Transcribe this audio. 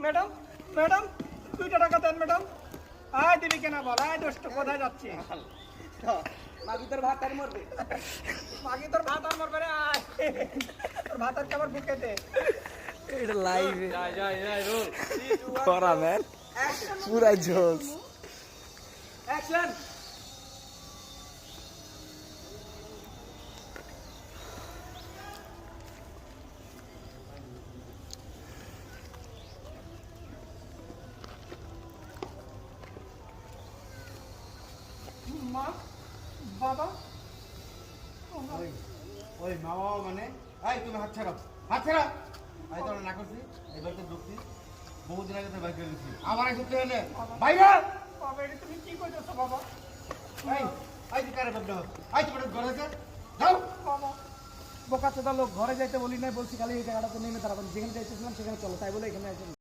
Madam madam 2 টাকা দেন madam. আয় দিবি কেনা বল, আয় দোষ্ট কোথায় যাচ্ছি? মাগি তোর ভাত আর মরবে। মাগি তোর ভাত আর মরবে রে, আয় তোর ভাত আর খাবার বুকে দে। এটা লাইভ যাই রোল। করা ম্যান পুরা জোস। অ্যাকশন। মা বাবা ওই মা বাবা মানে এই তুমি হাত ছাড়ো, হাত ছাড়ো। আমি তো না করছি, এবার তো ঢুকছি বহুদিন আগে তো বাইক করে দিচ্ছি। আমার এসে হলে বাইরে বাবা এটা তুমি কি করতেছো বাবা? এই এই যে কারে বাবা এই তোমার ঘরে আছে যাও। বাবা বোকা চোদা লোক, ঘরে যাইতে বলি নাই, বলছি খালি এই জায়গাটাতে নেমে দাঁড়াবেন, যেখানে যাইতেছিলাম সেখানে চলো, তাই বলে এখানে আসেন।